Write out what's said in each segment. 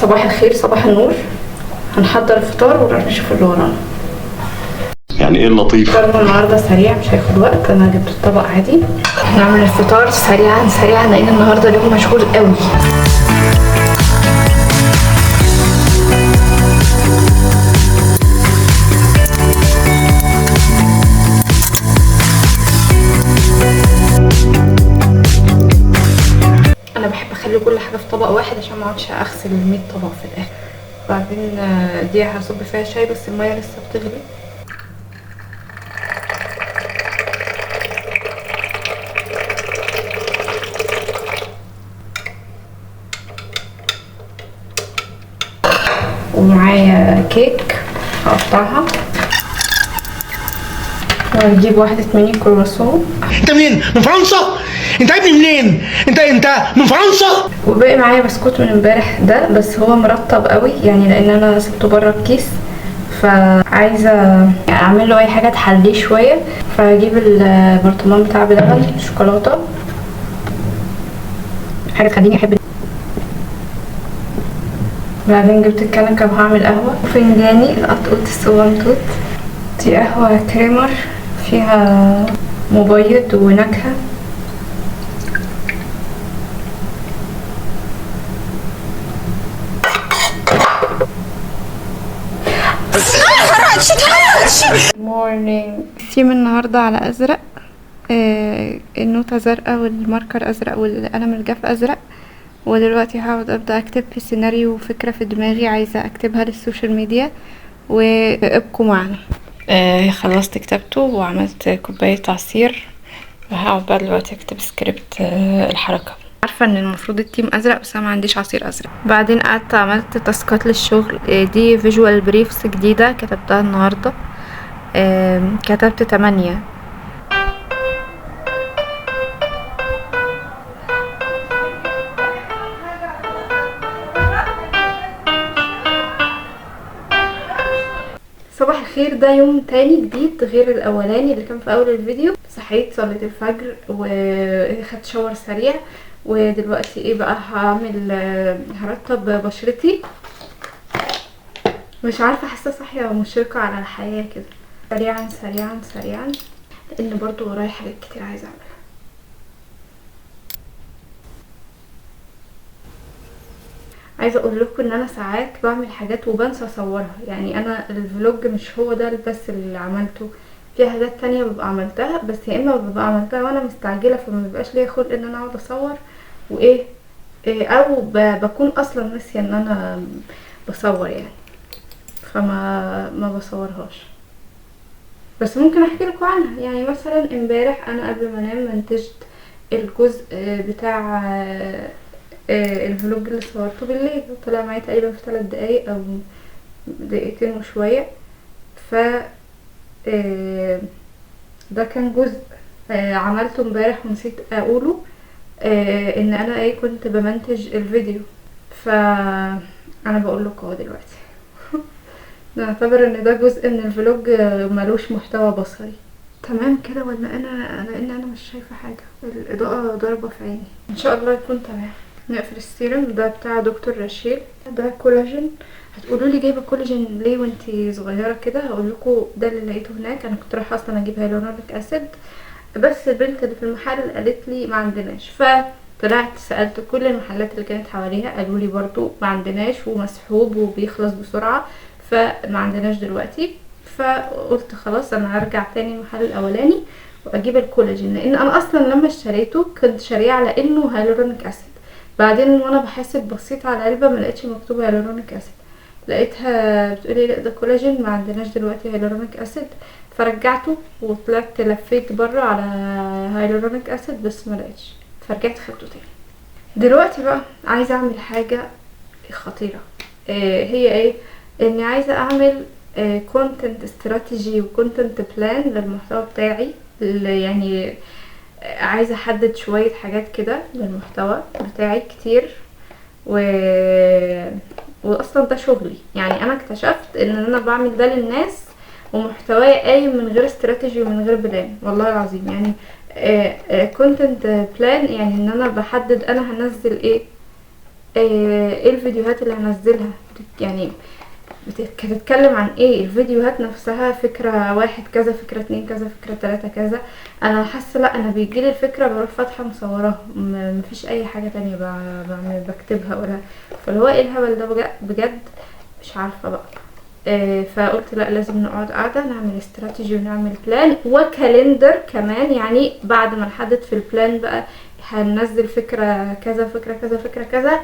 صباح الخير، صباح النور. هنحضر الفطار ونروح نشوف اللي ورانا. يعني ايه اللطيف؟ فطارنا النهارده سريع، مش هياخد وقت. انا جبت الطبق عادي. هنعمل الفطار سريعا سريعا لان النهارده اليوم مشغول قوي. انا بحب اخلي كل حاجه في طبق واحد عشان ما اقعدش اغسل 100 طبق في الاخر. بعدين دي هصب فيها شاي بس الميه لسه بتغلي. ومعايا كيك هقطعها، وهجيب واحدة ميني كرواسون. انت منين؟ من فرنسا؟ انت ابني منين؟ انت من فرنسا؟ وباقي معايا بسكوت من امبارح ده، بس هو مرطب قوي يعني لان انا سبته بره الكيس، فعايزه اعمل له اي حاجه تحليه شويه. فهجيب البرطمان بتاع بلبن شوكولاته، حاجه تخليني احب. بعدين جبت الكنكه وهعمل قهوه. وفنجاني القطقوط الصغنطوط، دي قهوه كريمر فيها مبيض ونكهه. مورنينج. تيم النهارده على ازرق، النوتة زرقاء والماركر ازرق والقلم الجاف ازرق. ودلوقتي هقعد ابدا اكتب في سيناريو وفكره في دماغي عايزه اكتبها للسوشيال ميديا، وابقوا معنا. خلصت كتابته وعملت كوبايه عصير، وهقعد بقى دلوقتي اكتب سكريبت الحركه. عارفه ان المفروض التيم ازرق بس انا ما عنديش عصير ازرق. بعدين قعدت عملت تاسكات للشغل. دي فيجوال بريفس جديده كتبتها النهارده. كتبت 8. صباح الخير. ده يوم تاني جديد غير الاولاني اللي كان في اول الفيديو. صحيت صليت الفجر وخدت شاور سريع، ودلوقتي ايه بقى هرطب بشرتي. مش عارفه، حاسه صاحيه ومشرقه على الحياه كده. سريعا سريعا سريعا لان برضو ورايا حاجات كتير عايزه اعملها. عايزه اقول لكم ان انا ساعات بعمل حاجات وبنسى اصورها. يعني انا الفلوج مش هو ده بس اللي عملته، في حاجات تانية ببقى عملتها بس يا اما ببقى عملتها وانا مستعجله فما بيبقاش ليا خلق ان انا اقعد اصور وايه او بكون اصلا ناسيه ان انا بصور يعني، فما بصورهاش. بس ممكن احكي لكم عنها. يعني مثلا امبارح انا قبل ما انام منتجت الجزء بتاع الفلوج اللي صورته بالليل، طلع معايا تقريبا في 3 دقايق او دقيقتين وشويه. ف ده كان جزء عملته امبارح ونسيت اقوله، ان انا كنت بمنتج الفيديو. انا بقول لكم اهو دلوقتي نعتبر ان ده جزء من الفلوج ملوش محتوى بصري. تمام كده ولا انا مش شايفه حاجه؟ الاضاءه ضاربه في عيني. ان شاء الله يكون تمام. نقفل السيرم ده بتاع دكتور رشيل، ده كولاجين. هتقولوا لي جايبه كولاجين ليه وانتي صغيره كده؟ هقول لكم ده اللي لقيته هناك. انا كنت رايحه اصلا اجيب هيالورونيك اسيد بس البنت اللي في المحل قالت لي ما عندناش، فطلعت سالت كل المحلات اللي كانت حواليها قالوا لي برضو ما عندناش ومسحوب وبيخلص بسرعه فما عندناش دلوقتي. فقلت خلاص انا هرجع تاني المحل الاولاني واجيب الكولاجين، لان انا اصلا لما اشتريته كنت شاريه على انه هيالورونيك اسيد. بعدين وانا بحاسب بصيت على العلبه ما لقيتش مكتوب هيالورونيك اسيد، لقيتها بتقولي لا ده كولاجين ما عندناش دلوقتي هيالورونيك اسيد. فرجعته وطلعت لفيت بره على هيالورونيك اسيد بس ما لقيتش، فرجعت خدته تاني. دلوقتي بقى عايزه اعمل حاجه خطيره. هي ايه؟ اني عايزه اعمل كونتنت استراتيجي وكونتنت بلان للمحتوى بتاعي. يعني عايزه احدد شويه حاجات كده للمحتوى بتاعي كتير واصلا ده شغلي. يعني انا اكتشفت ان انا بعمل ده للناس ومحتواي قايم من غير استراتيجي ومن غير بلان، والله العظيم. يعني كونتنت بلان يعني ان انا بحدد انا هنزل ايه ايه الفيديوهات اللي هنزلها، يعني بتتكلم عن ايه الفيديوهات نفسها، فكرة واحد كذا، فكرة اتنين كذا، فكرة تلاتة كذا. انا حاسة لا، انا بيجيلي الفكرة بروح فاتحة مصوراها، مفيش اي حاجة تانية بكتبها ولا. فاللي هو ايه الهبل ده بجد مش عارفة بقى. فقلت لا، لازم نقعد قاعدة نعمل استراتيجي ونعمل بلان وكالندر كمان، يعني بعد ما نحدد في البلان بقى هننزل فكرة كذا، فكرة كذا، فكرة كذا،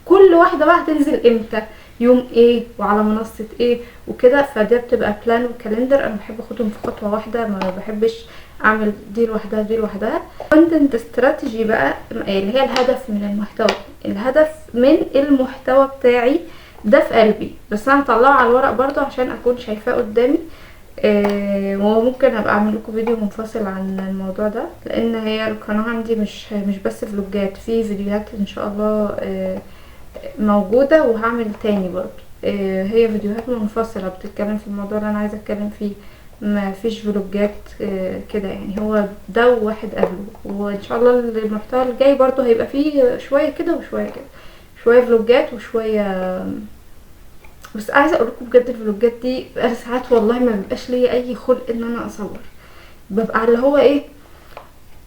كل واحدة بقى هتنزل امتى، يوم ايه، وعلى منصة ايه وكده. فده بتبقى بلان وكالندر، انا بحب اخدهم في خطوة واحدة، ما بحبش اعمل دي لوحدها دي لوحدها. كونتنت استراتيجي بقى اللي هي الهدف من المحتوى، الهدف من المحتوى بتاعي ده في قلبي، بس انا هطلعه على الورق برضو عشان اكون شايفاه قدامي. وممكن ابقى اعمل لكم فيديو منفصل عن الموضوع ده، لان هي القناه عندي مش بس فلوجات، في فيديوهات ان شاء الله موجوده، وهعمل تاني برضو هي فيديوهات منفصله بتتكلم في الموضوع اللي انا عايزه اتكلم فيه، ما فيش فلوجات كده يعني. هو ده واحد قبله، وان شاء الله المحتوى الجاي برضو هيبقى فيه شويه كده وشويه كده، شويه فلوجات وشويه. بس عايزه اقول لكم بجد الفلوجات دي انا ساعات والله ما بيبقاش ليا اي خلق ان انا اصور، ببقى اللي هو ايه،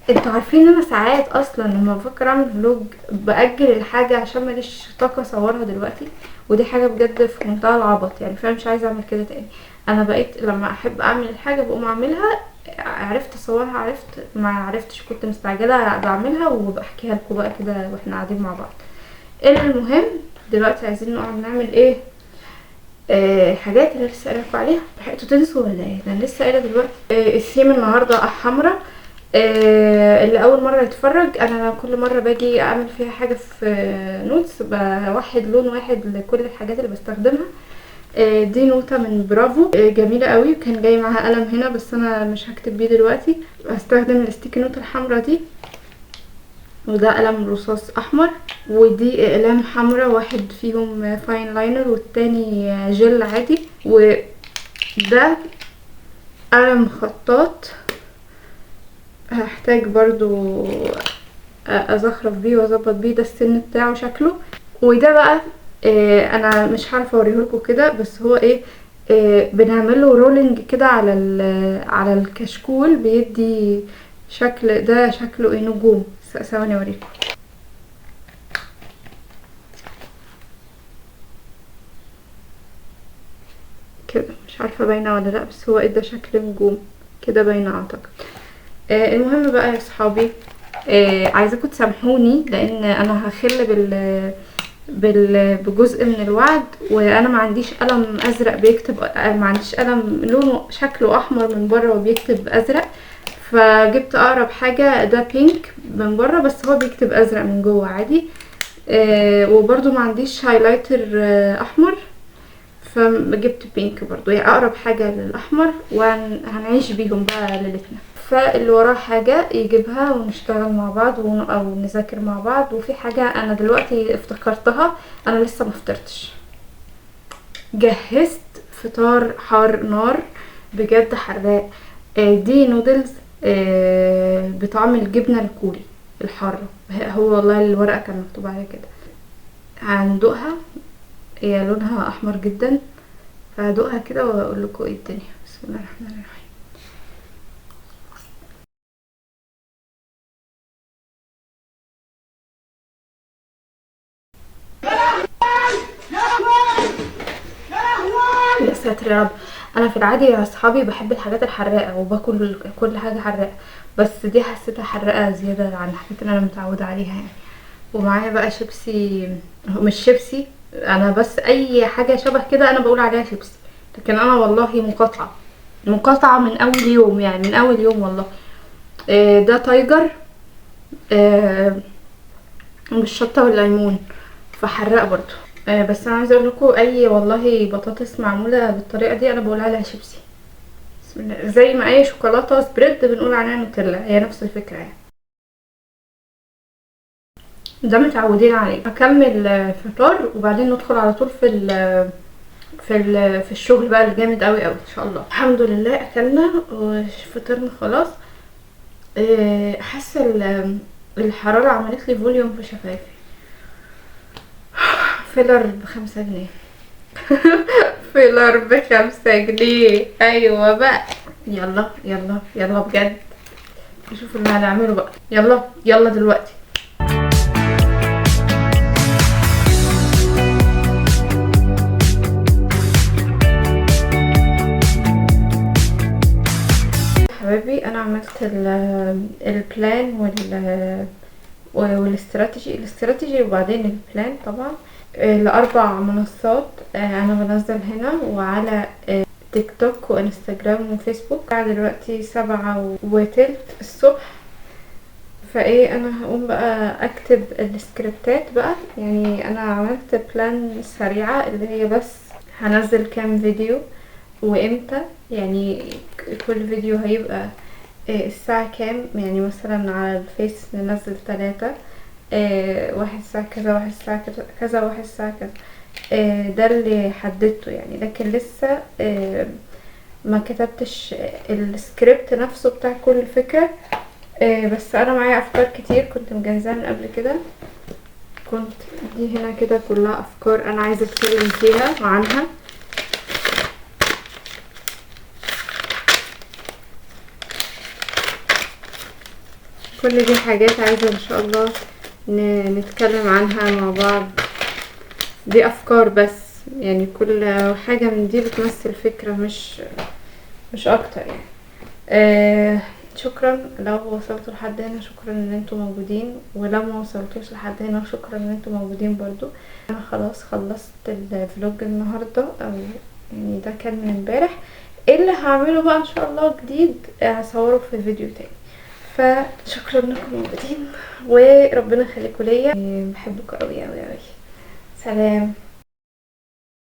انتوا عارفين ان انا ساعات اصلا لما بفكر اعمل فلوج باجل الحاجه عشان ماليش طاقه اصورها دلوقتي، ودي حاجه بجد في منتهى العبط يعني، فانا مش عايزه اعمل كده تاني. انا بقيت لما احب اعمل الحاجه بقوم اعملها، عرفت اصورها، عرفت ما عرفتش كنت مستعجله بعملها، وبحكيها لكم بقى كده واحنا قاعدين مع بعض. المهم دلوقتي عايزين نقعد نعمل ايه، حاجات اللي لسه قايله عليها. لحقتوا تنسوا ولا ايه؟ انا لسه قايله دلوقتي. الثيم النهارده حمرا. اللي اول مره يتفرج، انا كل مره باجي اعمل فيها حاجه في نوتس بوحد لون واحد لكل الحاجات اللي بستخدمها. دي نوتة من برافو، جميلة قوي، وكان جاي معاها قلم هنا بس انا مش هكتب بيه دلوقتي، هستخدم الستيكي نوت الحمرا دي، وده قلم رصاص احمر، ودي اقلام حمرا، واحد فيهم فاين لاينر والتاني جل عادي، وده قلم خطاط هحتاج برضو ازخرف بيه واظبط بيه، ده السن بتاعه شكله. وده بقى انا مش عارفه اوريهولكوا كده، بس هو ايه، بنعمله رولينج كده على الكشكول، بيدي شكل، ده شكله ايه، نجوم. ثواني اوريكم كده، مش عارفه باينه ولا لا، بس هو ادى شكل نجوم كده باينه اعتقد. المهم بقى يا صحابي، عايزاكم تسامحوني لان انا هخل بجزء من الوعد، وانا ما عنديش قلم ازرق بيكتب، ما عنديش قلم لونه شكله احمر من بره وبيكتب ازرق، فجبت اقرب حاجه، ده بينك من بره بس هو بيكتب ازرق من جوه عادي. وبرده ما عنديش هايلايتر احمر، فجبت بينك برضو، يعني اقرب حاجه للاحمر، وهنعيش بيهم بقى ليلتنا. فاللي وراه حاجه يجيبها ونشتغل مع بعض او نذاكر مع بعض. وفي حاجه انا دلوقتي افتكرتها، انا لسه ما فطرتش، جهزت فطار حار نار بجد حراق. دي نودلز بطعم الجبنه الكوري الحاره، هو والله الورقه كان مكتوب عليها كده. هندوقها، هي لونها احمر جدا، فهدوقها كده واقول لكم ايه الدنيا. بسم الله الرحمن الرحيم. يا ساتر يا رب. انا في العادي يا اصحابي بحب الحاجات الحراقه وباكل كل حاجه حراقه، بس دي حسيتها حراقه زياده عن الحاجات اللي انا متعوده عليها يعني. ومعايا بقى شيبسي، مش شيبسي، انا بس اي حاجه شبه كده انا بقول عليها شيبسي، لكن انا والله مقاطعه من اول يوم، يعني من اول يوم والله. ده تايجر بالشطه والليمون، فحراق برضو. بس انا عايزه اقول لكم اي والله بطاطس معموله بالطريقه دي انا بقول عليها شيبسي. بسم الله. زي ما اي شوكولاته سبريد بنقول عليها نوتيلا، هي نفس الفكره يعني، ده متعودين عليه. هكمل فطار وبعدين ندخل على طول في الشغل بقى الجامد قوي قوي ان شاء الله. الحمد لله اكلنا وفطرنا خلاص. حاسه الحراره عملت لي فوليوم في شفايفي، فيلر ب5 جنيه. فيلر ب5 جنيه. ايوه بقى، يلا يلا يلا بجد، نشوف اللي هنعمله بقى. يلا يلا دلوقتي. حبايبي انا عملت البلان والاستراتيجي وبعدين البلان طبعا ل4 منصات. انا بنزل هنا وعلى تيك توك وانستجرام وفيسبوك. دلوقتي 7:15 الصبح، فايه انا هقوم بقى اكتب السكريبتات بقى. يعني انا عملت بلان سريعة اللي هي بس هنزل كام فيديو وامتى. يعني كل فيديو هيبقى الساعة كام. يعني مثلا على الفيس ننزل 3، واحد الساعة كذا، واحد الساعة كذا، واحد الساعة كذا. ده اللي حددته يعني، لكن لسه ما كتبتش السكريبت نفسه بتاع كل فكرة. بس انا معايا افكار كتير كنت مجهزاها من قبل كده. كنت دي هنا كده كلها افكار انا عايزة اتكلم فيها عنها. كل دي حاجات عايزة ان شاء الله نتكلم عنها مع بعض. دي افكار بس، يعني كل حاجة من دي بتمثل فكرة مش اكتر يعني. شكرا لو وصلتوا لحد هنا، شكرا ان انتوا موجودين، ولو ما وصلتوش لحد هنا شكرا ان انتوا موجودين برضو. انا خلاص خلصت الفلوج النهاردة، او يعني ده كان من امبارح. اللي هعمله بقى ان شاء الله جديد هصوره في فيديو تاني. فشكرا انكم موجودين وربنا يخليكم ليا. بحبكم قوي قوي قوي. سلام.